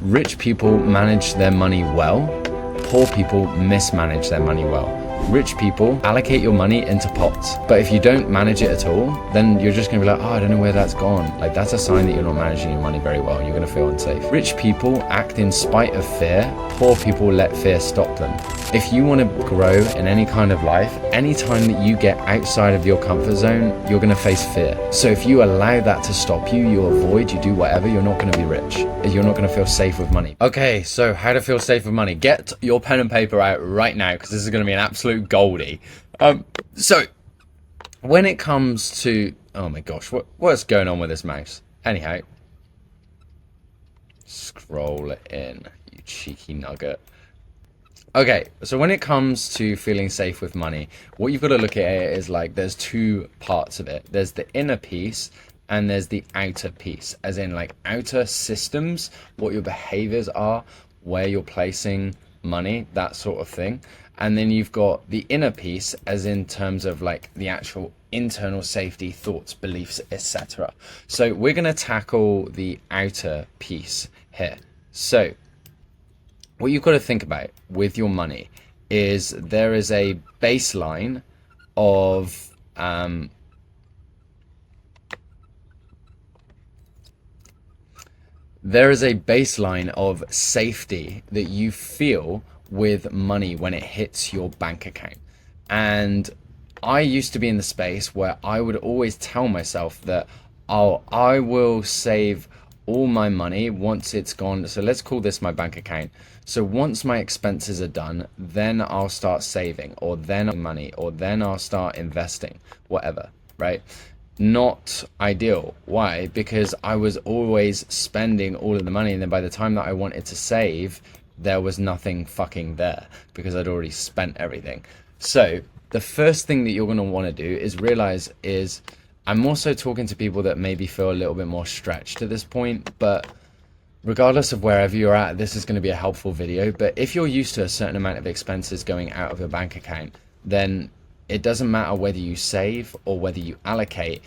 Rich people manage their money well, poor people mismanage their money well. Rich people allocate your money into pots, but if you don't manage it at all, then you're just gonna be like, oh, I don't know where that's gone. Like, that's a sign that you're not managing your money very well. You're gonna feel unsafe. Rich people act in spite of fear. Poor people let fear stop them. If you want to grow in any kind of life, anytime that you get outside of your comfort zone, you're going to face fear. So if you allow that to stop you, you avoid, you do whatever, you're not going to be rich. You're not going to feel safe with money. Okay, so how to feel safe with money. Get your pen and paper out right now, because this is going to be an absolute goldie. So when it comes to, oh my gosh, what's going on with this mouse? Anyhow, scroll it in, you cheeky nugget. Okay, so when it comes to feeling safe with money, what you've got to look at it is like there's two parts of it. There's the inner piece and there's the outer piece, as in like outer systems, what your behaviors are, where you're placing money, that sort of thing. And then you've got the inner piece, as in terms of like the actual internal safety, thoughts, beliefs, etc. So we're going to tackle the outer piece here. So what you've got to think about with your money is there is a baseline of safety that you feel with money when it hits your bank account. And I used to be in the space where I would always tell myself that, oh, I will save all my money once it's gone. So let's call this my bank account. So once my expenses are done, then I'll start saving, or then money, or then I'll start investing, whatever, right? Not ideal. Why? Because I was always spending all of the money, and then by the time that I wanted to save, there was nothing fucking there because I'd already spent everything. So the first thing that you're going to want to do is realize is, I'm also talking to people that maybe feel a little bit more stretched at this point, but regardless of wherever you're at, this is going to be a helpful video. But if you're used to a certain amount of expenses going out of your bank account, then it doesn't matter whether you save or whether you allocate.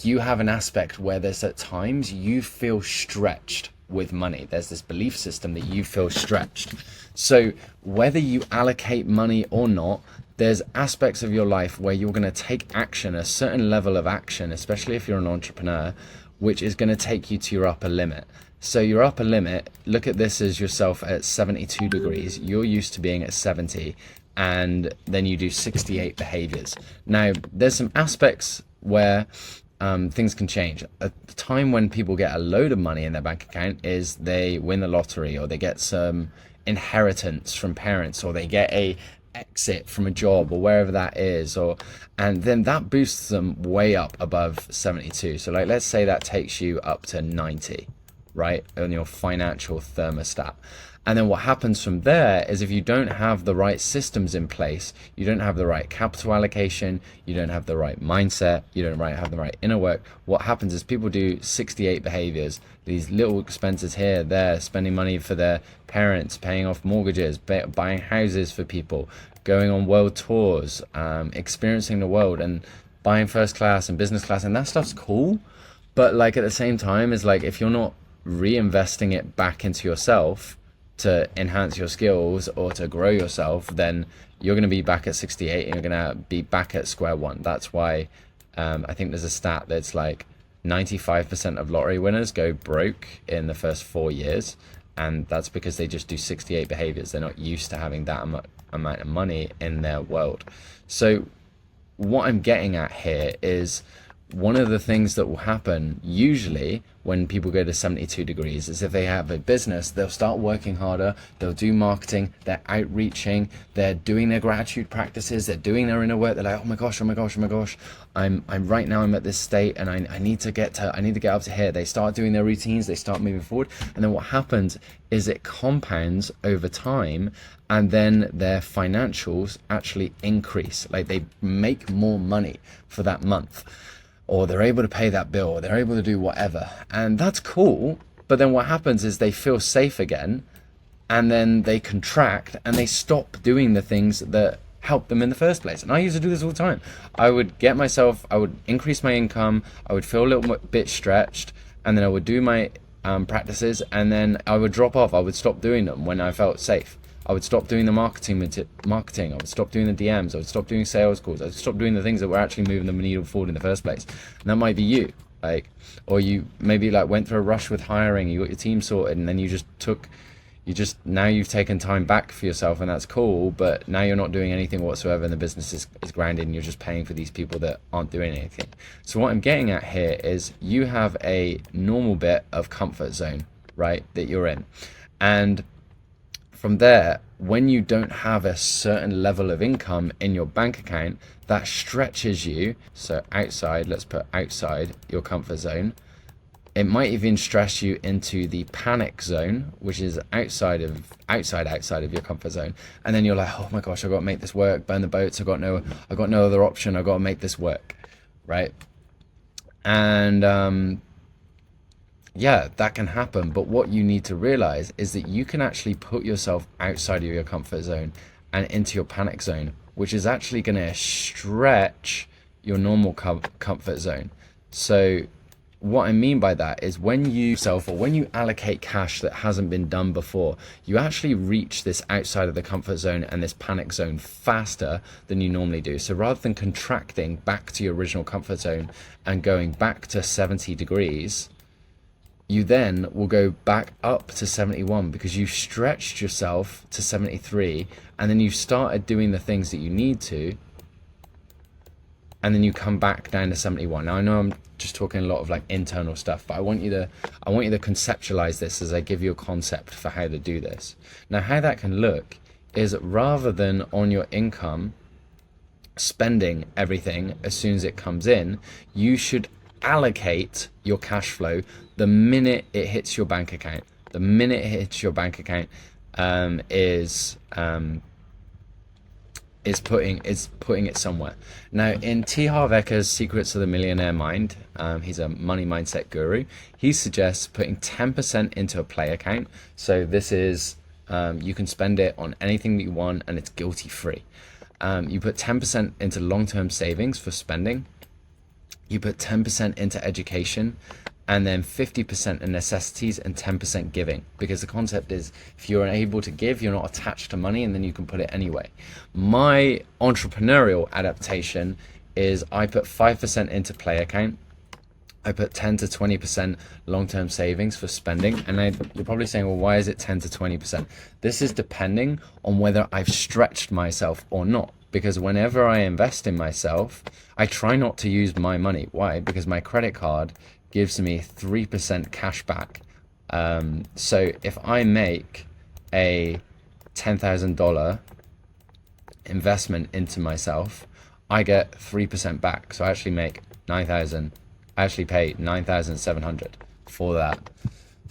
You have an aspect where there's at times you feel stretched with money. There's this belief system that you feel stretched. So whether you allocate money or not, there's aspects of your life where you're going to take action, a certain level of action, especially if you're an entrepreneur, which is going to take you to your upper limit. So your upper limit, look at this as yourself at 72 degrees. You're used to being at 70, and then you do 68 behaviors. Now, there's some aspects where things can change. A time when people get a load of money in their bank account is they win the lottery, or they get some inheritance from parents, or they get a exit from a job, or wherever that is, and then that boosts them way up above 72. So like, let's say that takes you up to 90, right, on your financial thermostat. And then what happens from there is, if you don't have the right systems in place, you don't have the right capital allocation, you don't have the right mindset, you don't have the right inner work, what happens is people do 68 behaviors, these little expenses here, there, spending money for their parents, paying off mortgages, buying houses for people, going on world tours, experiencing the world, and buying first class and business class, and that stuff's cool. But like, at the same time, is like, if you're not reinvesting it back into yourself to enhance your skills or to grow yourself, then you're going to be back at 68 and you're going to be back at square one. That's why I think there's a stat that's like 95% of lottery winners go broke in the first 4 years, and that's because they just do 68 behaviors. They're not used to having that amount of money in their world. So what I'm getting at here is, one of the things that will happen usually when people go to 72 degrees is, if they have a business, they'll start working harder, they'll do marketing, they're outreaching, they're doing their gratitude practices, they're doing their inner work. They're like, oh my gosh, I'm right now, I'm at this state, and I need to get up to here. They start doing their routines, they start moving forward, and then what happens is it compounds over time, and then their financials actually increase. Like, they make more money for that month, or they're able to pay that bill, or they're able to do whatever. And that's cool. But then what happens is they feel safe again, and then they contract and they stop doing the things that help them in the first place. And I used to do this all the time. I would increase my income, I would feel a little bit stretched, and then I would do my practices, and then I would drop off. I would stop doing them when I felt safe. I would stop doing the marketing. I would stop doing the DMs. I would stop doing sales calls. I would stop doing the things that were actually moving the needle forward in the first place. And that might be you, like, or you maybe like went through a rush with hiring. You got your team sorted, and then now you've taken time back for yourself, and that's cool. But now you're not doing anything whatsoever, and the business is grounded, and you're just paying for these people that aren't doing anything. So what I'm getting at here is you have a normal bit of comfort zone, right, that you're in, and from there, when you don't have a certain level of income in your bank account, that stretches you. So outside, let's put outside your comfort zone. It might even stress you into the panic zone, which is outside of your comfort zone. And then you're like, oh my gosh, I've got to make this work, burn the boats. I've got no other option. I've got to make this work, right? And yeah, that can happen. But what you need to realize is that you can actually put yourself outside of your comfort zone and into your panic zone, which is actually going to stretch your normal comfort zone. So what I mean by that is when you allocate cash that hasn't been done before, you actually reach this outside of the comfort zone and this panic zone faster than you normally do. So rather than contracting back to your original comfort zone and going back to 70 degrees, you then will go back up to 71 because you stretched yourself to 73, and then you started doing the things that you need to, and then you come back down to 71. Now I know I'm just talking a lot of like internal stuff, but I want you to conceptualize this as I give you a concept for how to do this. Now how that can look is, rather than on your income spending everything as soon as it comes in, you should allocate your cash flow the minute it hits your bank account. The minute it hits your bank account is putting it somewhere. Now in T. Harv Eker's Secrets of the Millionaire Mind, he's a money mindset guru. He suggests putting 10% into a play account. So this is you can spend it on anything that you want, and it's guilty free. You put 10% into long-term savings for spending. You put 10% into education, and then 50% in necessities and 10% giving, because the concept is if you're able to give, you're not attached to money, and then you can put it anyway. My entrepreneurial adaptation is I put 5% into play account. I put 10 to 20% long-term savings for spending. And you're probably saying, well, why is it 10 to 20%? This is depending on whether I've stretched myself or not. Because whenever I invest in myself, I try not to use my money. Why? Because my credit card gives me 3% cash back. So if I make a $10,000 investment into myself, I get 3% back. So I actually make 9,000. I actually pay 9,700 for that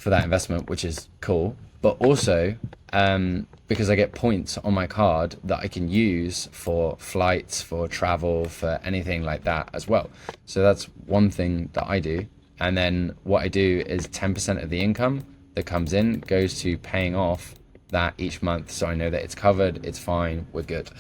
investment, which is cool. But also, because I get points on my card that I can use for flights, for travel, for anything like that as well. So that's one thing that I do. And then what I do is 10% of the income that comes in goes to paying off that each month. So I know that it's covered, it's fine, we're good.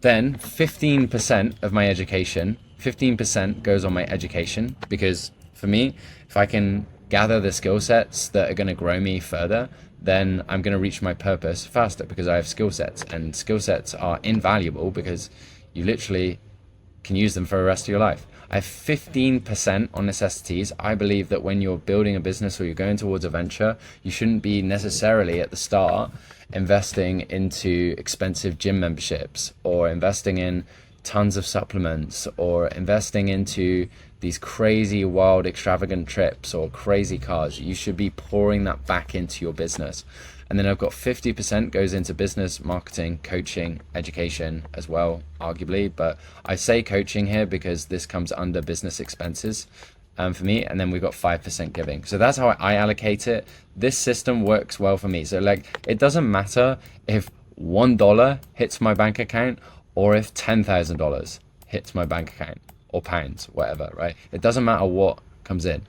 Then 15% of my education, 15% goes on my education, because for me, if I can gather the skill sets that are going to grow me further, then I'm going to reach my purpose faster, because I have skill sets, and skill sets are invaluable because you literally can use them for the rest of your life. I have 15% on necessities. I believe that when you're building a business or you're going towards a venture, you shouldn't be necessarily at the start investing into expensive gym memberships, or investing in tons of supplements, or investing into these crazy, wild, extravagant trips or crazy cars. You should be pouring that back into your business. And then I've got 50% goes into business, marketing, coaching, education as well, arguably. But I say coaching here because this comes under business expenses for me. And then we've got 5% giving. So that's how I allocate it. This system works well for me. So like, it doesn't matter if $1 hits my bank account or if $10,000 hits my bank account, or pounds, whatever, right? It doesn't matter what comes in.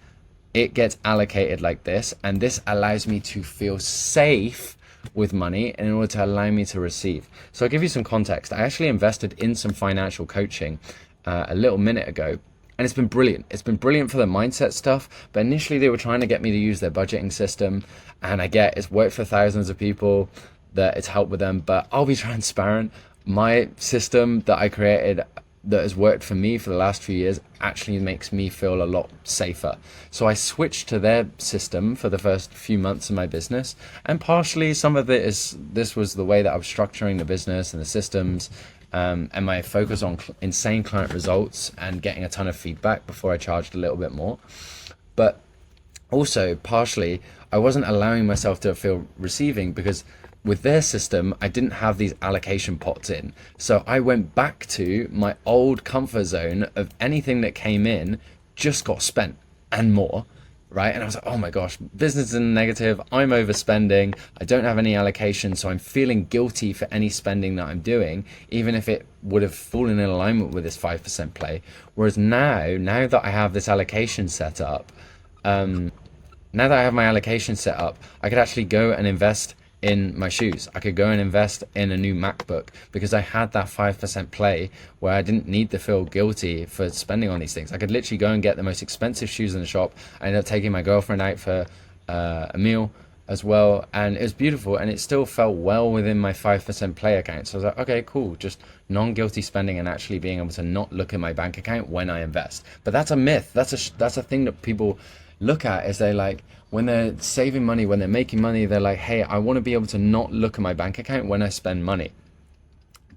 It gets allocated like this, and this allows me to feel safe with money in order to allow me to receive. So I'll give you some context. I actually invested in some financial coaching a little minute ago, And it's been brilliant. It's been brilliant for the mindset stuff. But initially, they were trying to get me to use their budgeting system. And I get it's worked for thousands of people, that it's helped with them. But I'll be transparent. My system that I created that has worked for me for the last few years actually makes me feel a lot safer. So I switched to their system for the first few months of my business, and partially some of it is this was the way that I was structuring the business and the systems, and my focus on insane client results and getting a ton of feedback before I charged a little bit more. But also partially I wasn't allowing myself to feel receiving, because with their system I didn't have these allocation pots in. So I went back to my old comfort zone of anything that came in just got spent and more, right? And I was like, oh my gosh, business is in negative, I'm overspending, I don't have any allocation, so I'm feeling guilty for any spending that I'm doing, even if it would have fallen in alignment with this 5% play. Whereas now that I have this allocation set up, now that I have my allocation set up, I could actually go and invest in my shoes. I could go and invest in a new MacBook, because I had that 5% play where I didn't need to feel guilty for spending on these things. I could literally go and get the most expensive shoes in the shop. I ended up taking my girlfriend out for a meal as well, and it was beautiful, and it still felt well within my 5% play account. So I was like, okay, cool, just non-guilty spending and actually being able to not look at my bank account when I invest. But that's a myth. That's a thing that people look at, is they like, when they're saving money, when they're making money, they're like, hey, I want to be able to not look at my bank account when I spend money.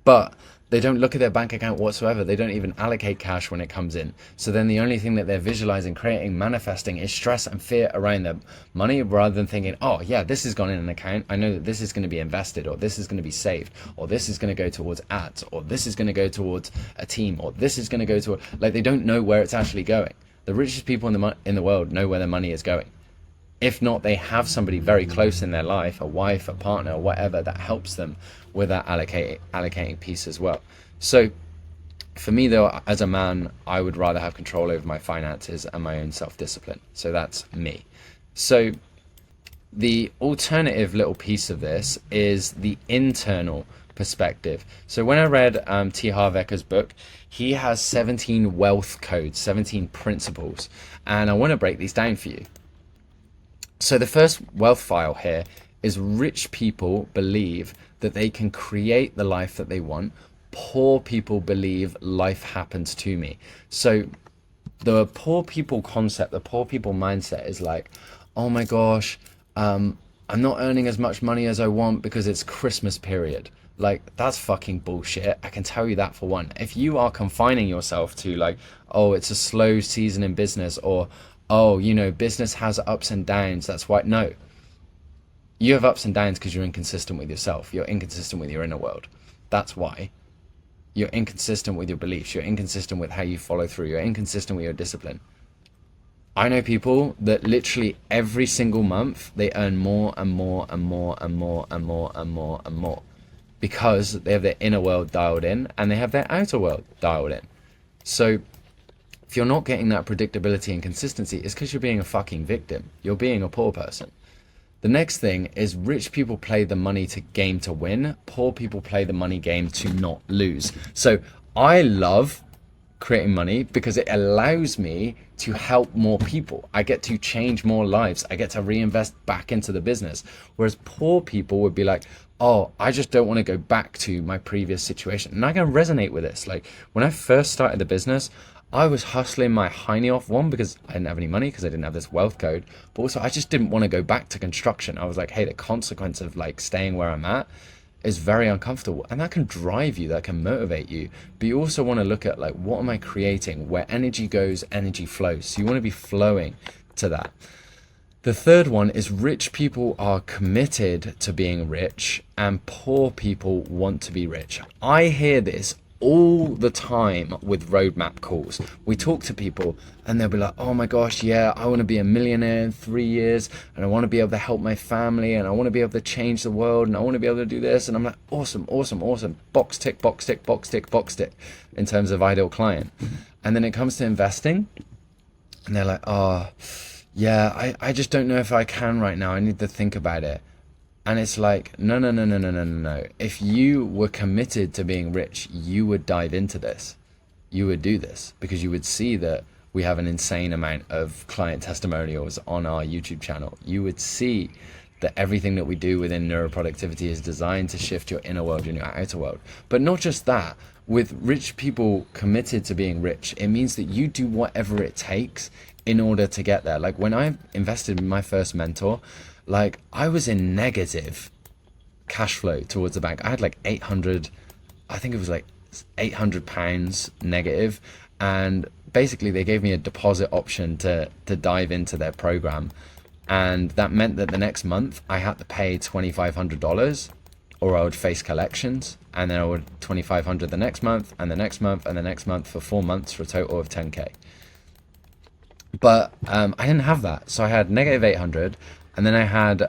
But they don't look at their bank account whatsoever. They don't even allocate cash when it comes in. So then the only thing that they're visualizing, creating, manifesting is stress and fear around their money, rather than thinking, oh yeah, this has gone in an account, I know that this is going to be invested, or this is going to be saved, or this is going to go towards ads, or this is going to go towards a team, or this is going to go to like, they don't know where it's actually going. The richest people in the world know where their money is going. If not, they have somebody very close in their life, a wife, a partner, or whatever, that helps them with that allocating piece as well. So for me though, as a man, I would rather have control over my finances and my own self-discipline. So that's me. So the alternative little piece of this is the internal perspective. So when I read T. Harv Eker's book, he has 17 wealth codes, 17 principles, and I want to break these down for you. So the first wealth file here is: rich people believe that they can create the life that they want. Poor people believe life happens to me. So the poor people concept, the poor people mindset is like, oh my gosh, I'm not earning as much money as I want because it's Christmas period. Like, that's fucking bullshit. I can tell you that for one. If you are confining yourself to like, oh, it's a slow season in business, or oh, you know, business has ups and downs, that's why. No, you have ups and downs because you're inconsistent with yourself. You're inconsistent with your inner world. That's why. You're inconsistent with your beliefs. You're inconsistent with how you follow through. You're inconsistent with your discipline. I know people that literally every single month they earn more and more and more and more and more and more and more, because they have their inner world dialed in and they have their outer world dialed in. So if you're not getting that predictability and consistency, it's because you're being a fucking victim. You're being a poor person. The next thing is: rich people play the money game to win. Poor people play the money game to not lose. So I love creating money because it allows me to help more people. I get to change more lives. I get to reinvest back into the business. Whereas poor people would be like, oh, I just don't want to go back to my previous situation. And I can resonate with this. Like, when I first started the business, I was hustling my hiney off, one, because I didn't have any money, because I didn't have this wealth code, but also I just didn't want to go back to construction. I was like, hey, the consequence of like staying where I'm at is very uncomfortable, and that can drive you, that can motivate you. But you also want to look at like, what am I creating? Where energy goes, energy flows. So you want to be flowing to that. The third one is: rich people are committed to being rich and poor people want to be rich. I hear this all the time with roadmap calls. We talk to people and they'll be like, oh my gosh, yeah, I want to be a millionaire in 3 years, and I want to be able to help my family, and I want to be able to change the world, and I want to be able to do this. And I'm like, awesome, awesome, awesome. Box tick, box tick, box tick, box tick, in terms of ideal client. And then it comes to investing and they're like, oh yeah, I just don't know if I can right now. I need to think about it. And it's like, no. If you were committed to being rich, you would dive into this. You would do this because you would see that, we have an insane amount of client testimonials on our YouTube channel, you would see that everything that we do within neuroproductivity is designed to shift your inner world and your outer world. But not just that, with rich people committed to being rich, it means that you do whatever it takes in order to get there. Like when I invested in my first mentor, like I was in negative cash flow towards the bank. I had like 800, I think it was like £800 negative, and basically they gave me a deposit option to dive into their program, and that meant that the next month I had to pay $2,500 or I would face collections, and then I would 2,500 the next month and the next month and the next month for 4 months for a total of 10k. But I didn't have that, so I had negative 800, and then I had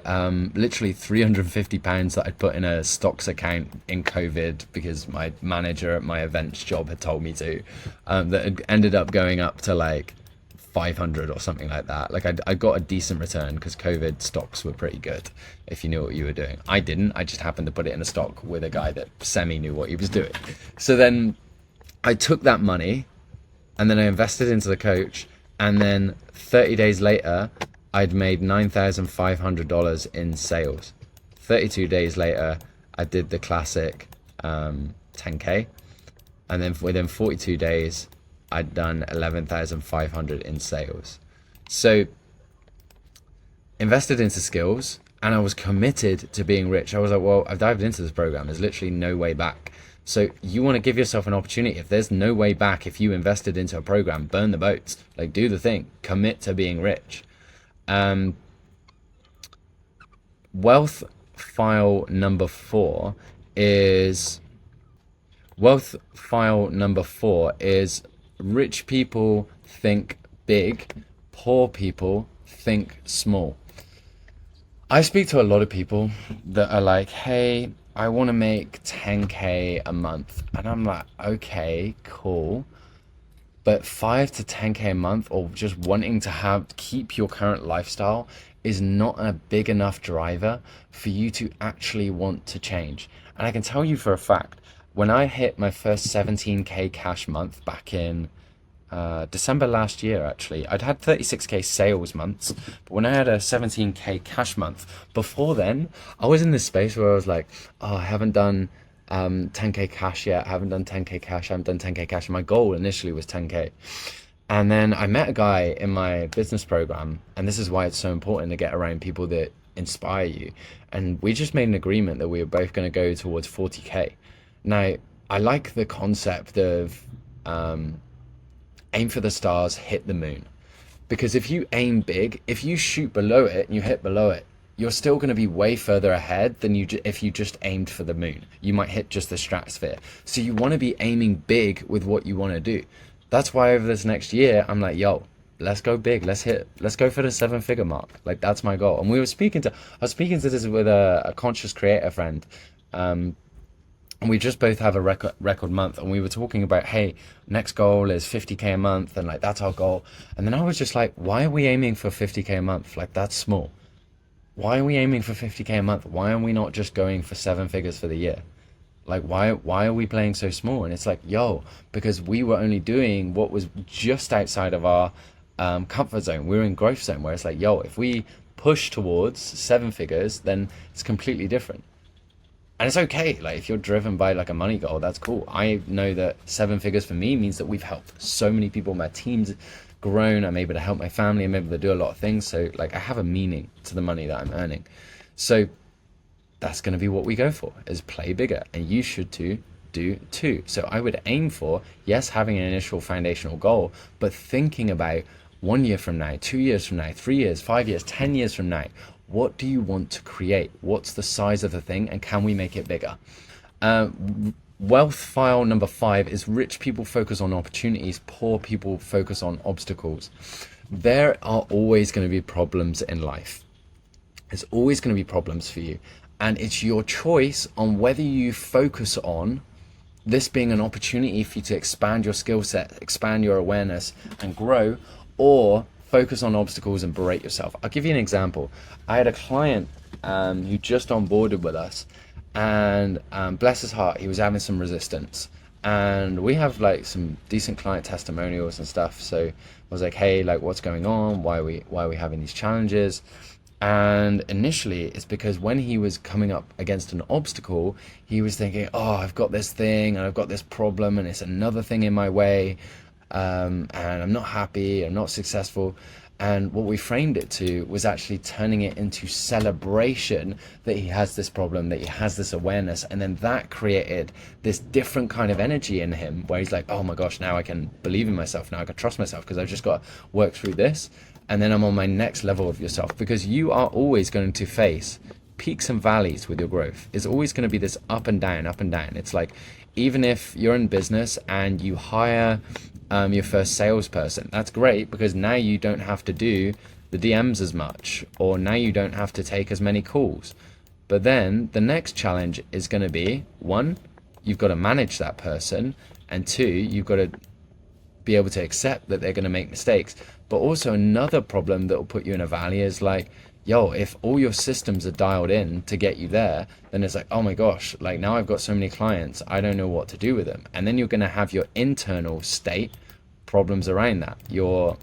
literally £350 that I'd put in a stocks account in COVID because my manager at my events job had told me to, that had ended up going up to like 500 or something like that. Like I got a decent return because COVID stocks were pretty good if you knew what you were doing. I didn't. I just happened to put it in a stock with a guy that semi knew what he was doing. So then I took that money and then I invested into the coach, and then 30 days later I'd made $9,500 in sales. 32 days later I did the classic 10k, and then within 42 days I'd done 11,500 in sales. So invested into skills, and I was committed to being rich. I was like, well, I've dived into this program. There's literally no way back. So you want to give yourself an opportunity. If there's no way back, if you invested into a program, burn the boats, like do the thing, commit to being rich. Wealth file number four is rich people think big, poor people think small. I speak to a lot of people that are like, hey, I want to make 10k a month. And I'm like, okay, cool. But 5 to 10k a month, or just wanting to keep your current lifestyle, is not a big enough driver for you to actually want to change. And I can tell you for a fact, when I hit my first 17k cash month back in December last year, actually, I'd had 36k sales months, but when I had a 17k cash month, before then, I was in this space where I was like, oh, I haven't done 10k cash yet, I haven't done 10k cash, I haven't done 10k cash. And my goal initially was 10k. And then I met a guy in my business program, and this is why it's so important to get around people that inspire you. And we just made an agreement that we were both going to go towards 40k. Now, I like the concept of aim for the stars, hit the moon. Because if you aim big, if you shoot below it and you hit below it, you're still going to be way further ahead than if you just aimed for the moon. You might hit just the stratosphere. So you want to be aiming big with what you want to do. That's why over this next year, I'm like, yo, let's go big. Let's go for the 7-figure mark. Like, that's my goal. And I was speaking to this with a conscious creator friend. And we just both have a record month, and we were talking about, hey, next goal is 50k a month, and like that's our goal. And then I was just like, why are we aiming for 50k a month? Like, that's small. Why are we aiming for 50k a month? Why are we not just going for 7 figures for the year? Like, why are we playing so small? And it's like, yo, because we were only doing what was just outside of our comfort zone. We were in growth zone, where it's like, yo, if we push towards 7 figures, then it's completely different. And it's okay, like if you're driven by like a money goal, that's cool. I know that 7 figures for me means that we've helped so many people. My team's grown. I'm able to help my family. I'm able to do a lot of things. So like I have a meaning to the money that I'm earning. So that's going to be what we go for, is play bigger. And you should do too. So I would aim for, yes, having an initial foundational goal, but thinking about 1 year from now, 2 years from now, 3 years, 5 years, 10 years from now, what do you want to create? What's the size of the thing, and can we make it bigger? Wealth file number 5 is rich people focus on opportunities, poor people focus on obstacles. There are always going to be problems in life. There's always going to be problems for you. And it's your choice on whether you focus on this being an opportunity for you to expand your skill set, expand your awareness and grow, or focus on obstacles and berate yourself. I'll give you an example. I had a client who just onboarded with us, and bless his heart, he was having some resistance. and we have like some decent client testimonials and stuff. So I was like, hey, like what's going on? Why are we having these challenges? And initially, it's because when he was coming up against an obstacle, he was thinking, oh, I've got this thing and I've got this problem and it's another thing in my way, and I'm not happy, I'm not successful. And what we framed it to was actually turning it into celebration that he has this problem, that he has this awareness. And then that created this different kind of energy in him where he's like, oh my gosh, now I can believe in myself. Now I can trust myself because I've just got to work through this. And then I'm on my next level of yourself, because you are always going to face peaks and valleys with your growth. It's always going to be this up and down, up and down. It's like, even if you're in business and you hire your first salesperson, that's great because now you don't have to do the DMs as much, or now you don't have to take as many calls. But then the next challenge is going to be, one, you've got to manage that person, and two, you've got to be able to accept that they're going to make mistakes. But also another problem that will put you in a valley is like, yo, if all your systems are dialed in to get you there, then it's like, oh my gosh, like now I've got so many clients, I don't know what to do with them. And then you're going to have your internal state problems around that. Your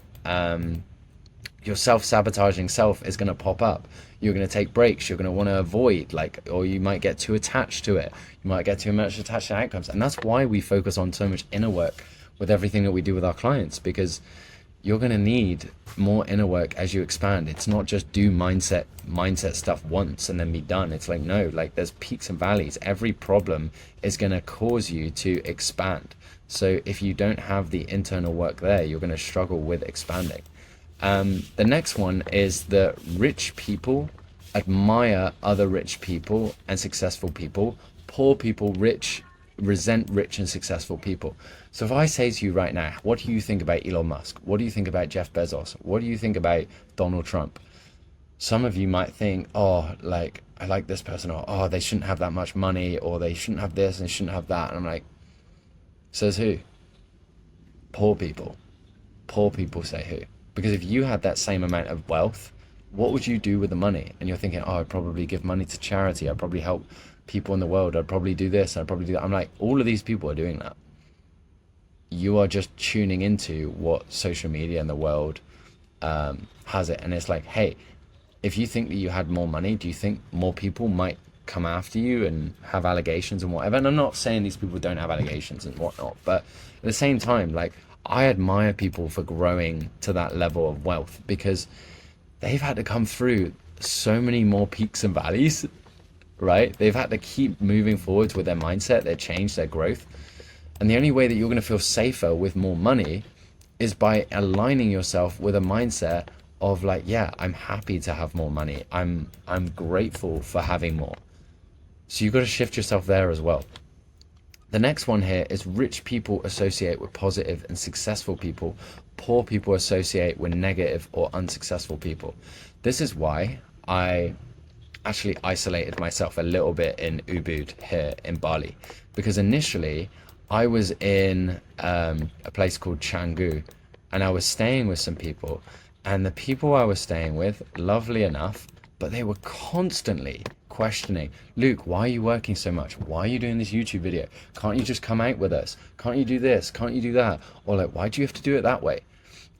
self-sabotaging self is going to pop up. You're going to take breaks. You're going to want to avoid, like, or you might get too attached to it. You might get too much attached to outcomes. And that's why we focus on so much inner work with everything that we do with our clients, because you're going to need more inner work as you expand. It's not just do mindset stuff once and then be done. It's like, no, like there's peaks and valleys. Every problem is going to cause you to expand. So if you don't have the internal work there, you're going to struggle with expanding. The next one is that rich people admire other rich people and successful people. Poor people resent rich and successful people. So if I say to you right now, what do you think about Elon Musk? What do you think about Jeff Bezos? What do you think about Donald Trump? Some of you might think, oh, like, I like this person, or oh, they shouldn't have that much money, or they shouldn't have this and shouldn't have that. And I'm like, says who? Poor people. Poor people say who? Because if you had that same amount of wealth, what would you do with the money? And you're thinking, oh, I'd probably give money to charity. I'd probably help people in the world. I'd probably do this. I'd probably do that. I'm like, all of these people are doing that. You are just tuning into what social media and the world has it. And it's like, hey, if you think that you had more money, do you think more people might come after you and have allegations and whatever? And I'm not saying these people don't have allegations and whatnot, but at the same time, like, I admire people for growing to that level of wealth, because they've had to come through so many more peaks and valleys, right? They've had to keep moving forwards with their mindset, their change, their growth. And the only way that you're going to feel safer with more money is by aligning yourself with a mindset of like, yeah, I'm happy to have more money. I'm grateful for having more. So you've got to shift yourself there as well. The next one here is rich people associate with positive and successful people. Poor people associate with negative or unsuccessful people. This is why I actually isolated myself a little bit in Ubud here in Bali, because initially I was in a place called Canggu, and I was staying with some people, and the people I was staying with, lovely enough, but they were constantly questioning, Luke, why are you working so much? Why are you doing this YouTube video? Can't you just come out with us? Can't you do this? Can't you do that? Or like, why do you have to do it that way?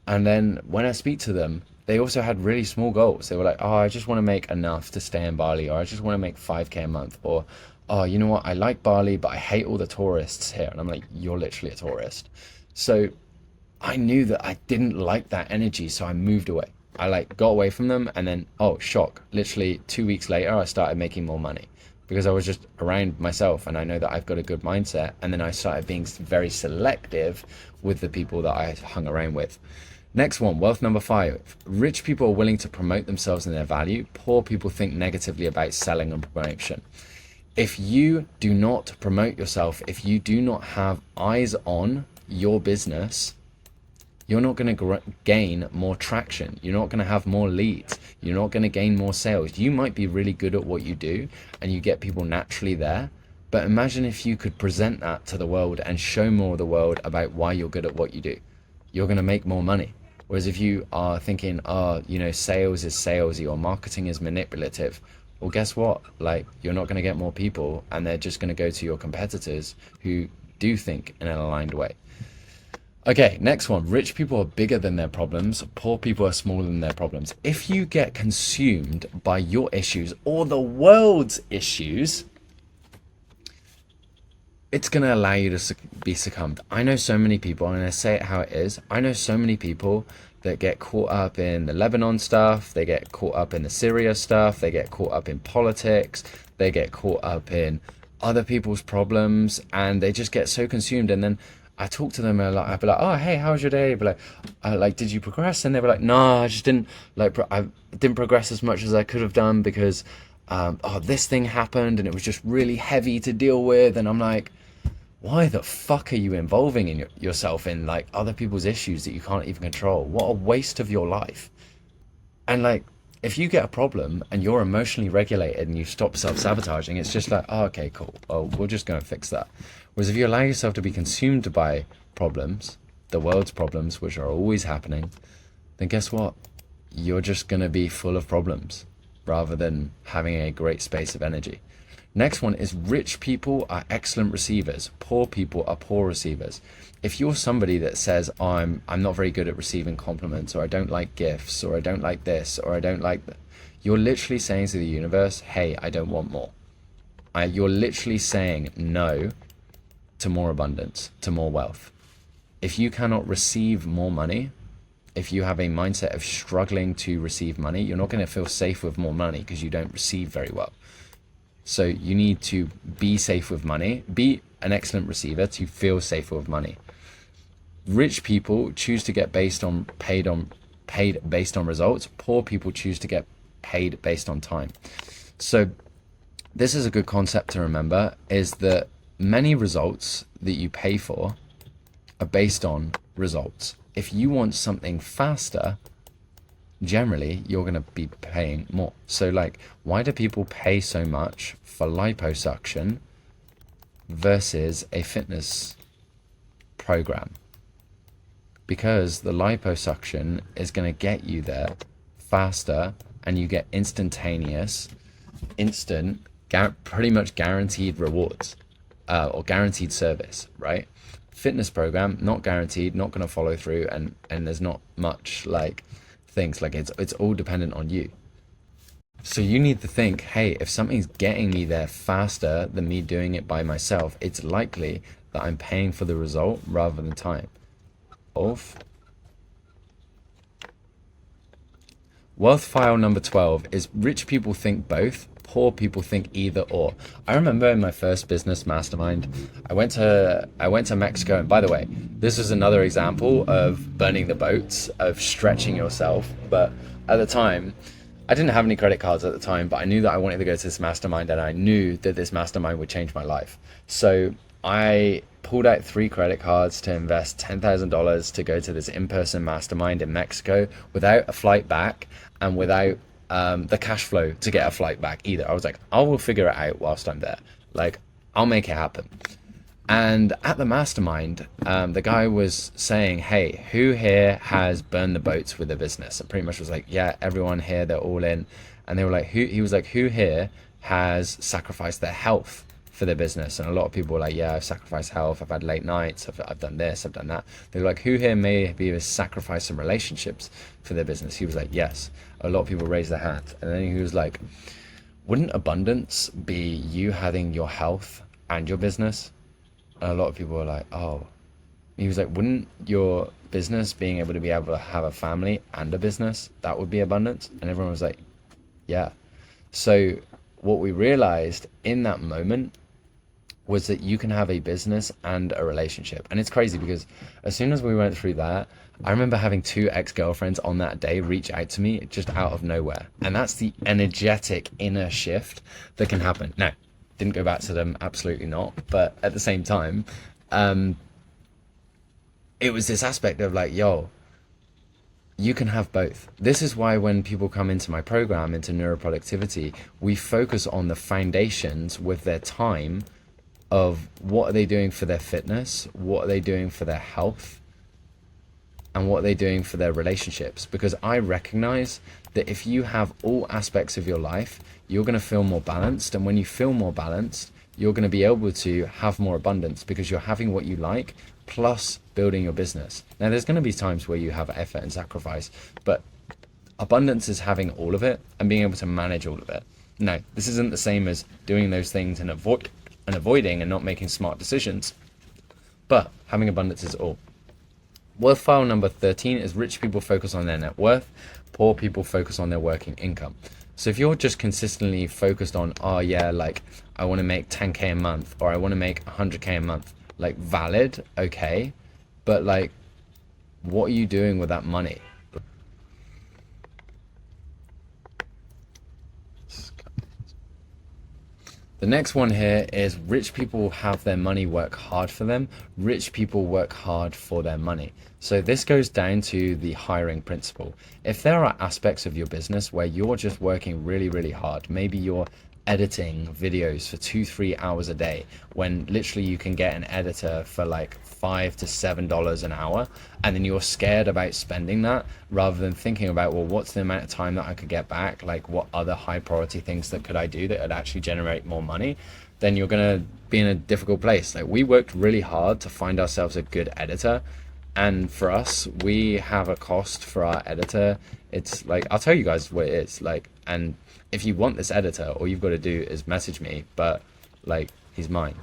And then when I speak to them, they also had really small goals. They were like, oh, I just want to make enough to stay in Bali, or I just want to make 5K a month, or oh, you know what, I like Bali, but I hate all the tourists here. And I'm like, you're literally a tourist. So I knew that I didn't like that energy, so I moved away. I like got away from them, and then, oh, shock, literally 2 weeks later, I started making more money because I was just around myself, and I know that I've got a good mindset. And then I started being very selective with the people that I hung around with. Next one, wealth number 5. Rich people are willing to promote themselves and their value. Poor people think negatively about selling and promotion. If you do not promote yourself, if you do not have eyes on your business, you're not going to gain more traction. You're not going to have more leads. You're not going to gain more sales. You might be really good at what you do and you get people naturally there. But imagine if you could present that to the world and show more of the world about why you're good at what you do. You're going to make more money. Whereas if you are thinking, oh, you know, sales is salesy or marketing is manipulative, well, guess what? Like, you're not going to get more people, and they're just going to go to your competitors who do think in an aligned way. Okay, next one. Rich people are bigger than their problems. Poor people are smaller than their problems. If you get consumed by your issues or the world's issues, it's going to allow you to be succumbed. I know so many people, and I say it how it is. I know so many people that get caught up in the Lebanon stuff. They get caught up in the Syria stuff. They get caught up in politics. They get caught up in other people's problems, and they just get so consumed. And then I talk to them, and I'd be like, "Oh, hey, how was your day?" But like, did you progress? And they were like, "No, I just didn't I didn't progress as much as I could have done because this thing happened, and it was just really heavy to deal with." And I'm like, why the fuck are you involving yourself in like other people's issues that you can't even control? What a waste of your life. And like, if you get a problem and you're emotionally regulated and you stop self-sabotaging, it's just like, oh, okay, cool. Oh, we'll just go and fix that. Whereas if you allow yourself to be consumed by problems, the world's problems, which are always happening, then guess what? You're just going to be full of problems rather than having a great space of energy. Next one is rich people are excellent receivers. Poor people are poor receivers. If you're somebody that says, oh, I'm not very good at receiving compliments, or I don't like gifts, or I don't like this, or I don't like that, you're literally saying to the universe, hey, I don't want more. You're literally saying no to more abundance, to more wealth. If you cannot receive more money, if you have a mindset of struggling to receive money, you're not going to feel safe with more money because you don't receive very well. So you need to be safe with money, be an excellent receiver to feel safer with money. Rich people choose to get paid based on results. Poor people choose to get paid based on time. So this is a good concept to remember, is that many results that you pay for are based on results. If you want something faster, generally you're going to be paying more. So like, why do people pay so much for liposuction versus a fitness program? Because the liposuction is going to get you there faster, and you get pretty much guaranteed rewards, or guaranteed service, right? Fitness program, not guaranteed, not going to follow through, and there's not much like things like it's all dependent on you. So you need to think, hey, if something's getting me there faster than me doing it by myself, it's likely that I'm paying for the result rather than time. Wealth file number 12 is rich people think both, poor people think either or. I remember in my first business mastermind, I went to Mexico, and by the way, this was another example of burning the boats, of stretching yourself. But at the time, I didn't have any credit cards at the time, but I knew that I wanted to go to this mastermind, and I knew that this mastermind would change my life. So I pulled out 3 credit cards to invest $10,000 to go to this in-person mastermind in Mexico without a flight back and without the cash flow to get a flight back either. I was like, I will figure it out whilst I'm there. Like, I'll make it happen. And at the mastermind, the guy was saying, hey, who here has burned the boats with a business? And pretty much was like, yeah, everyone here, they're all in. And they were like, he was like, who here has sacrificed their health for their business? And a lot of people were like, yeah, I've sacrificed health, I've had late nights, I've done this, I've done that. They were like, who here maybe has sacrificed some relationships for their business? He was like, yes. A lot of people raised their hands. And then he was like, wouldn't abundance be you having your health and your business? And a lot of people were like, oh. He was like, wouldn't your business being able to have a family and a business, that would be abundance? And everyone was like, yeah. So what we realized in that moment was that you can have a business and a relationship. And it's crazy because as soon as we went through that, I remember having 2 ex-girlfriends on that day reach out to me just out of nowhere. And that's the energetic inner shift that can happen. Now, didn't go back to them, absolutely not. But at the same time, it was this aspect of like, yo, you can have both. This is why when people come into my program, into neuroproductivity, we focus on the foundations with their time of what are they doing for their fitness, what are they doing for their health, and what are they doing for their relationships. Because I recognize that if you have all aspects of your life, you're going to feel more balanced. And when you feel more balanced, you're going to be able to have more abundance because you're having what you like plus building your business. Now, there's going to be times where you have effort and sacrifice, but abundance is having all of it and being able to manage all of it. No, this isn't the same as doing those things and avoiding and not making smart decisions, but having abundance is all. Worth file number 13 is rich people focus on their net worth, poor people focus on their working income. So if you're just consistently focused on, oh yeah, like I want to make 10K a month or I want to make 100K a month, like valid, okay, but like what are you doing with that money? The next one here is rich people have their money work hard for them. Rich people work hard for their money. So this goes down to the hiring principle. If there are aspects of your business where you're just working really, really hard, maybe you're editing videos for 2-3 hours a day when literally you can get an editor for like $5 to $7 an hour, and then you're scared about spending that rather than thinking about, well, what's the amount of time that I could get back, like what other high priority things that could I do that would actually generate more money, then you're gonna be in a difficult place. Like we worked really hard to find ourselves a good editor, and for us we have a cost for our editor. It's like, I'll tell you guys what it is like, and if you want this editor, all you've got to do is message me, but like he's mine.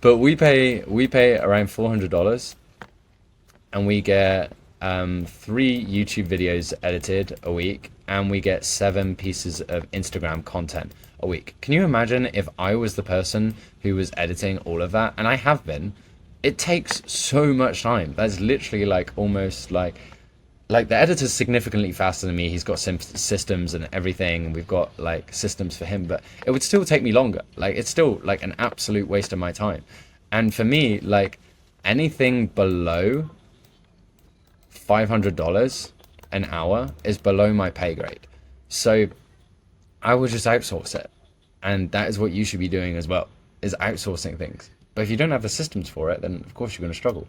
But we pay around $400 and we get 3 YouTube videos edited a week, and we get 7 pieces of Instagram content a week. Can you imagine if I was the person who was editing all of that? And I have been. It takes so much time. That's literally like almost like the editor's significantly faster than me. He's got systems and everything, and we've got like systems for him, but it would still take me longer. Like it's still like an absolute waste of my time. And for me, like anything below $500 an hour is below my pay grade. So I will just outsource it. And that is what you should be doing as well, is outsourcing things. But if you don't have the systems for it, then of course you're going to struggle.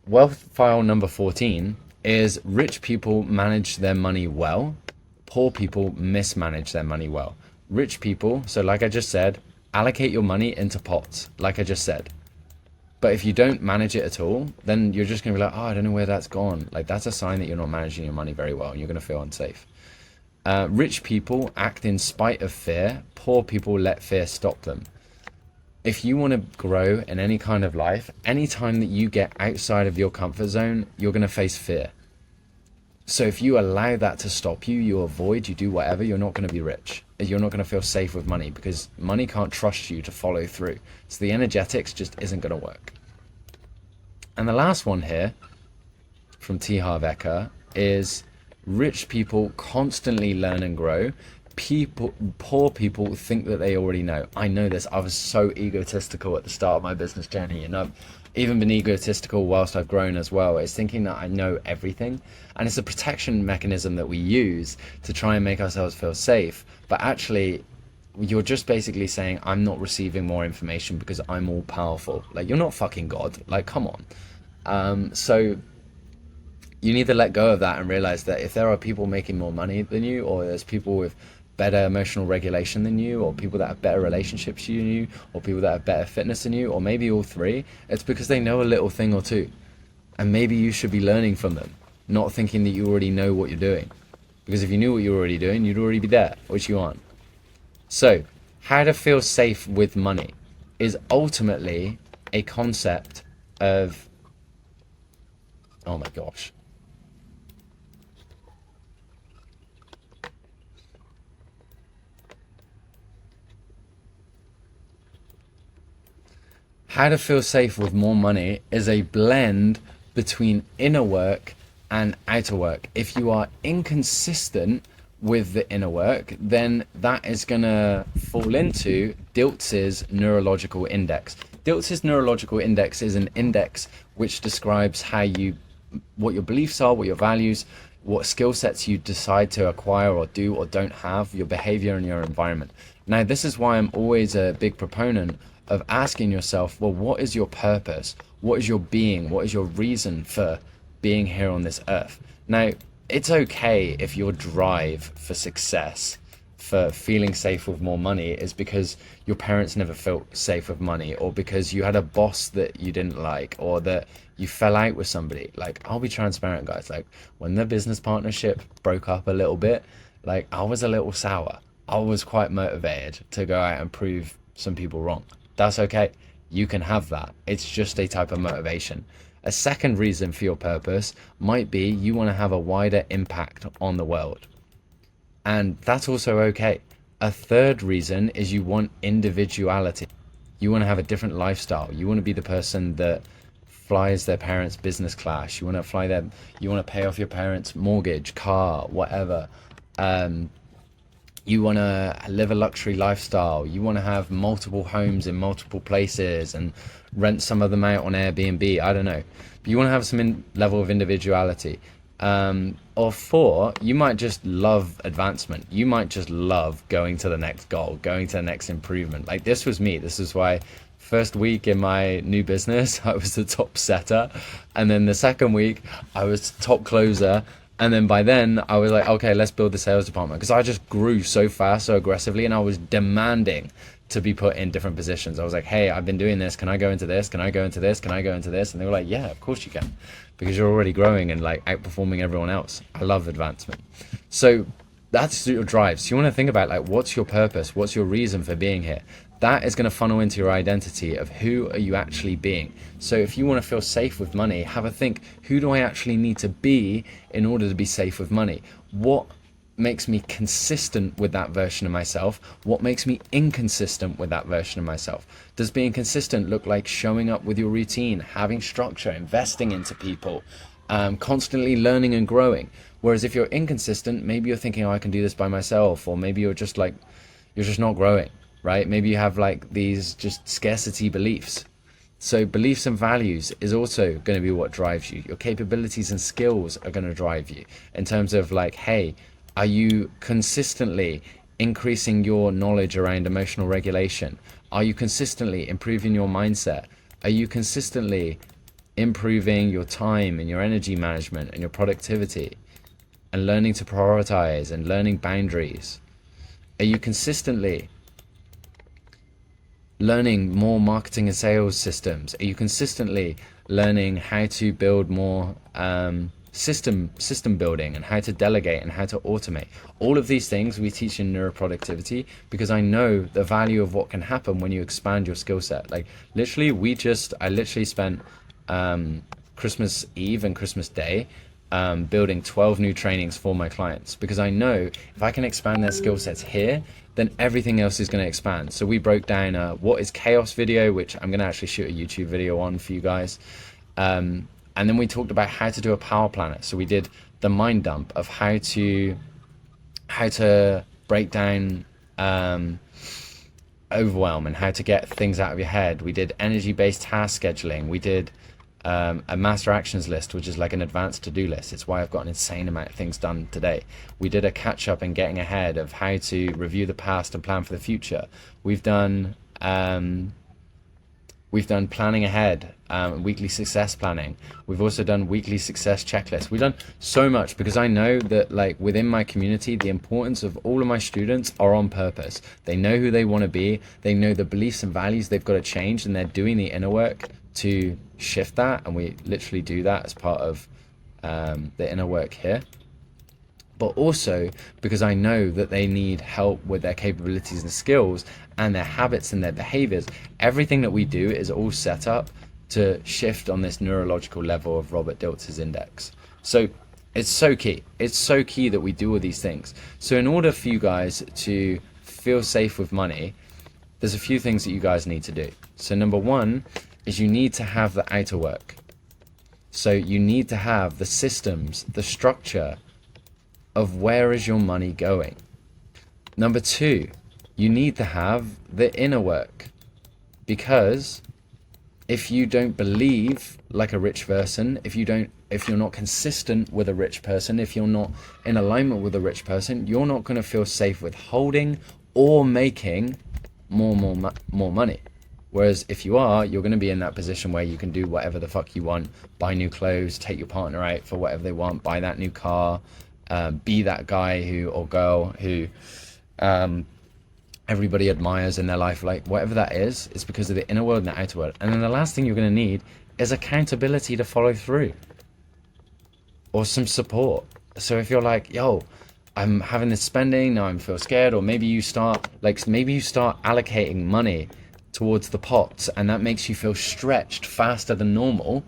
Wealth file number 14 is rich people manage their money well, poor people mismanage their money well. Rich people, so like I just said, allocate your money into pots, like I just said. But if you don't manage it at all, then you're just going to be like, oh, I don't know where that's gone. Like that's a sign that you're not managing your money very well, and you're going to feel unsafe. Rich people act in spite of fear, poor people let fear stop them. If you want to grow in any kind of life, anytime that you get outside of your comfort zone, you're going to face fear. So if you allow that to stop you, you avoid, you do whatever, you're not going to be rich. You're not going to feel safe with money because money can't trust you to follow through. So the energetics just isn't going to work. And the last one here from T. Harv Eker is rich people constantly learn and grow. Poor people think that they already know. I know this. I was so egotistical at the start of my business journey, and I've even been egotistical whilst I've grown as well. It's thinking that I know everything, and it's a protection mechanism that we use to try and make ourselves feel safe. But actually, you're just basically saying, I'm not receiving more information because I'm all powerful. Like, you're not fucking God. Like, come on. So you need to let go of that and realize that if there are people making more money than you, or there's people with better emotional regulation than you, or people that have better relationships than you, or people that have better fitness than you, or maybe all three, it's because they know a little thing or two. And maybe you should be learning from them, not thinking that you already know what you're doing. Because if you knew what you're already doing, you'd already be there, which you aren't. So, how to feel safe with money is ultimately a concept of, oh my gosh. How to feel safe with more money is a blend between inner work and outer work. If you are inconsistent with the inner work, then that is going to fall into Diltz's neurological index. Diltz's neurological index is an index which describes what your beliefs are, what your values, what skill sets you decide to acquire or do or don't have, your behavior and your environment. Now, this is why I'm always a big proponent of asking yourself, well, what is your purpose? What is your being? What is your reason for being here on this earth? Now, it's okay if your drive for success for feeling safe with more money is because your parents never felt safe with money, or because you had a boss that you didn't like, or that you fell out with somebody. Like, I'll be transparent, guys. Like, when the business partnership broke up a little bit, like, I was a little sour. I was quite motivated to go out and prove some people wrong. That's okay. You can have that. It's just a type of motivation. A second reason for your purpose might be you want to have a wider impact on the world. And that's also okay. A third reason is you want individuality. You want to have a different lifestyle. You want to be the person that flies their parents' business class. You want to fly them. You want to pay off your parents' mortgage, car, whatever. You want to live a luxury lifestyle. You want to have multiple homes in multiple places and rent some of them out on Airbnb. I don't know. But you want to have some level of individuality. Or four, you might just love advancement. You might just love going to the next goal, going to the next improvement. Like, this was me. This is why first week in my new business, I was the top setter. And then the second week, I was top closer. And then by then I was like, okay, let's build the sales department, because I just grew so fast, so aggressively, and I was demanding to be put in different positions. I was like, hey, I've been doing this. Can I go into this? Can I go into this? Can I go into this? And they were like, yeah, of course you can, because you're already growing and like outperforming everyone else. I love advancement. So that's your drive. So you want to think about, like, what's your purpose? What's your reason for being here? That is going to funnel into your identity of who are you actually being. So if you want to feel safe with money, have a think, who do I actually need to be in order to be safe with money? What makes me consistent with that version of myself? What makes me inconsistent with that version of myself? Does being consistent look like showing up with your routine, having structure, investing into people, constantly learning and growing? Whereas if you're inconsistent, maybe you're thinking, oh, I can do this by myself, or maybe you're just like, you're just not growing, right? Maybe you have like these just scarcity beliefs. So beliefs and values is also going to be what drives you. Your capabilities and skills are going to drive you in terms of like, hey, are you consistently increasing your knowledge around emotional regulation? Are you consistently improving your mindset? Are you consistently improving your time and your energy management and your productivity and learning to prioritize and learning boundaries? Are you consistently learning more marketing and sales systems? Are you consistently learning how to build more system building and how to delegate and how to automate? All of these things we teach in neuroproductivity, because I know the value of what can happen when you expand your skill set. Like, literally, I literally spent Christmas Eve and Christmas Day building 12 new trainings for my clients, because I know if I can expand their skill sets here, then everything else is going to expand. So we broke down what is chaos video, which I'm going to actually shoot a YouTube video on for you guys. And then we talked about how to do a power planner. So we did the mind dump of how to break down overwhelm and how to get things out of your head. We did energy-based task scheduling. We did a master actions list, which is like an advanced to-do list. It's why I've got an insane amount of things done today. We did a catch-up and getting ahead of how to review the past and plan for the future. We've done planning ahead, weekly success planning. We've also done weekly success checklists. We've done so much, because I know that, like, within my community, the importance of all of my students are on purpose. They know who they want to be. They know the beliefs and values they've got to change, and they're doing the inner work to shift that. And we literally do that as part of the inner work here. But also because I know that they need help with their capabilities and skills and their habits and their behaviors. Everything that we do is all set up to shift on this neurological level of Robert Diltz's index. So it's so key. It's so key that we do all these things. So in order for you guys to feel safe with money, there's a few things that you guys need to do. So number one is you need to have the outer work. So you need to have the systems, the structure of where is your money going. Number two, you need to have the inner work, because if you don't believe like a rich person, if you're not consistent with a rich person, if you're not in alignment with a rich person, you're not going to feel safe with holding or making more money. Whereas if you are, you're going to be in that position where you can do whatever the fuck you want, buy new clothes, take your partner out for whatever they want, buy that new car, be that guy or girl who everybody admires in their life, like whatever that is, it's because of the inner world and the outer world. And then the last thing you're going to need is accountability to follow through or some support. So if you're like, yo, I'm having this spending, now I feel scared, or maybe you start allocating money towards the pots and that makes you feel stretched faster than normal.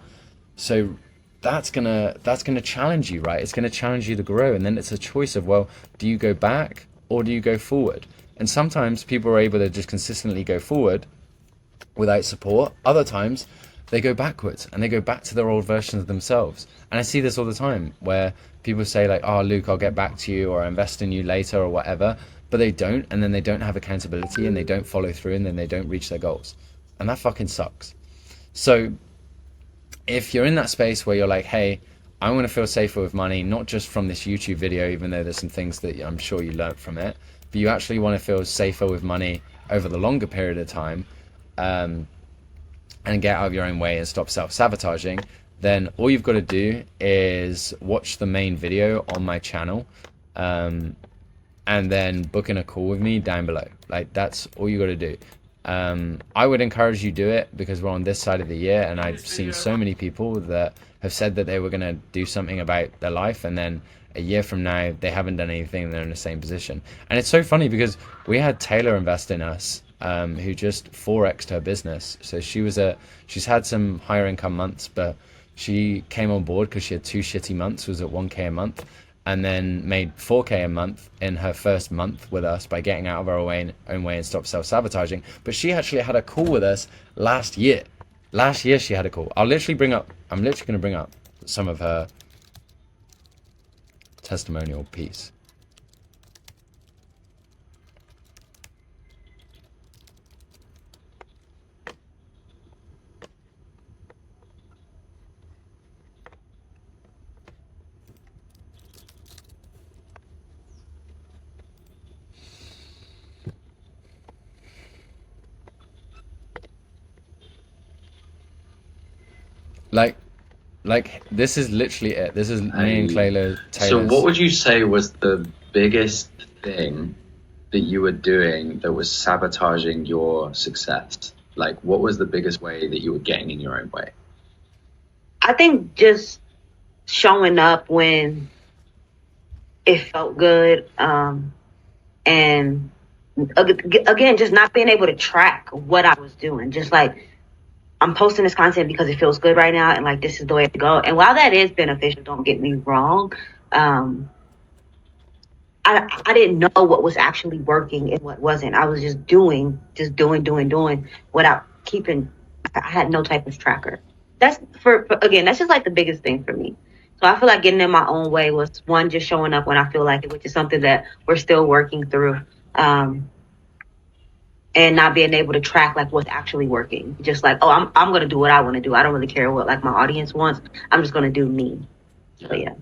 So that's gonna challenge you, right? It's gonna challenge you to grow, and then it's a choice of, well, do you go back or do you go forward? And sometimes people are able to just consistently go forward without support. Other times they go backwards and they go back to their old versions of themselves. And I see this all the time where people say like, oh Luke, I'll get back to you or I'll invest in you later or whatever, but they don't, and then they don't have accountability and they don't follow through and then they don't reach their goals. And that fucking sucks. So if you're in that space where you're like, hey, I want to feel safer with money, not just from this YouTube video, even though there's some things that I'm sure you learned from it, but you actually want to feel safer with money over the longer period of time, um, and get out of your own way and stop self-sabotaging, then all you've got to do is watch the main video on my channel, um, and then book in a call with me down below. Like, that's all you got to do. I would encourage you do it because we're on this side of the year, and I've seen so many people that have said that they were going to do something about their life, and then a year from now they haven't done anything and they're in the same position. And it's so funny because we had Taylor invest in us, who just 4x'd her business. So she's had some higher income months, but she came on board because she had two shitty months, was at 1K a month, and then made 4K a month in her first month with us by getting out of her own way and stop self-sabotaging. But she actually had a call with us last year. Last year she had a call. I'm literally going to bring up some of her testimonial piece. Like, this is literally it. This is me and I, so what Taylor's. would you say was the biggest thing that you were doing that was sabotaging your success? Like, what was the biggest way that you were getting in your own way? I think just showing up when it felt good, and again, just not being able to track what I was doing. Just like, I'm posting this content because it feels good right now, and like this is the way to go. And while that is beneficial, don't get me wrong, um, I didn't know what was actually working and what wasn't. I was just doing without keeping. I had no type of tracker. That's for again. That's just like the biggest thing for me. So I feel like getting in my own way was one, just showing up when I feel like it, which is something that we're still working through. Um, and not being able to track like what's actually working. Just like, oh, I'm gonna do what I want to do. I don't really care what like my audience wants. I'm just gonna do me. So Yeah, yeah.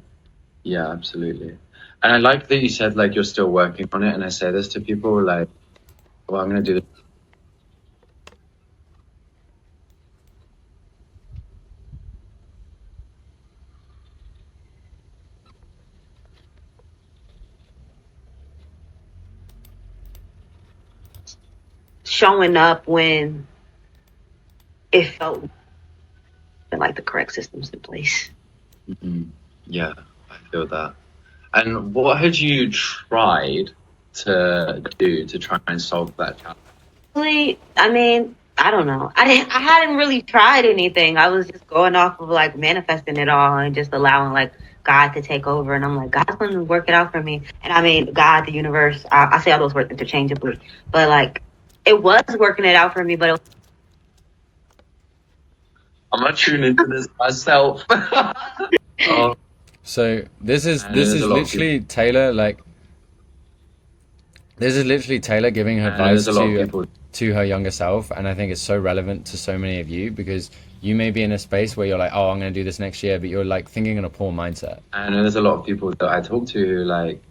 yeah, absolutely. And I like that you said like you're still working on it. And I say this to people like, well, I'm gonna do this. Showing up when it felt like the correct systems in place. Mhm. Yeah, I feel that. And what had you tried to do to try and solve that challenge? Really, I mean, I don't know. I hadn't really tried anything. I was just going off of like manifesting it all and just allowing like God to take over. And I'm like, God's going to work it out for me. And I mean, God, the universe, I say all those words interchangeably, but like it was working it out for me. But it I'm gonna tune into this myself. Oh, So I know there's a lot of people. this is literally Taylor giving her I know there's advice a lot of people. to her younger self, and I think it's so relevant to so many of you because you may be in a space where you're like, oh, I'm going to do this next year, but you're like thinking in a poor mindset. I know there's a lot of people that I talk to who like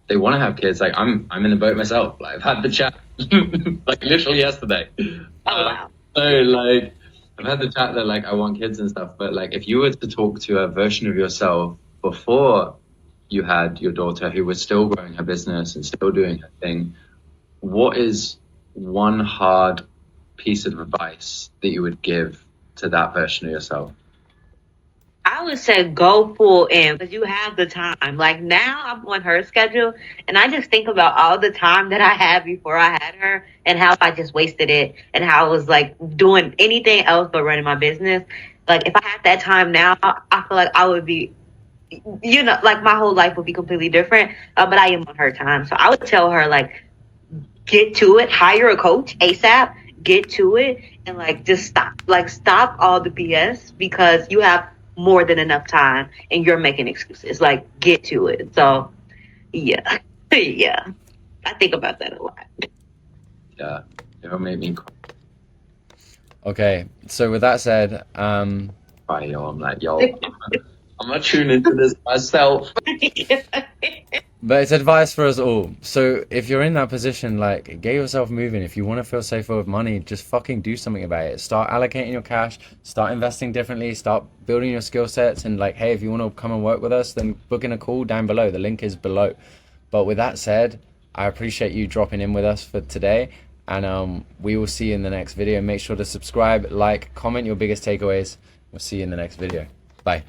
they want to have kids. Like I'm in the boat myself. Like I've had the chat like literally yesterday. oh Uh, wow. so like I've had the chat that like I want kids and stuff. But like if you were to talk to a version of yourself before you had your daughter who was still growing her business and still doing her thing, what is one hard piece of advice that you would give to that version of yourself? I would say go full in because you have the time. Like now I'm on her schedule and I just think about all the time that I had before I had her and how I just wasted it and how I was like doing anything else but running my business. Like if I had that time now, I feel like I would be, like my whole life would be completely different. But I am on her time. So I would tell her like, get to it, hire a coach ASAP, get to it, and like just stop all the BS because you have more than enough time and you're making excuses. Like get to it. So yeah. Yeah. I think about that a lot. Yeah, it'll make me Okay, so with that said, cry, yo. I'm like, yo, I'm gonna tune into this myself. but it's advice for us all. So if you're in that position, like, get yourself moving. If you want to feel safer with money, just fucking do something about it. Start allocating your cash, start investing differently, start building your skill sets. And like, hey, if you want to come and work with us, then book in a call down below. The link is below. But with that said, I appreciate you dropping in with us for today. And we will see you in the next video. Make sure to subscribe, like, comment your biggest takeaways. We'll see you in the next video. Bye.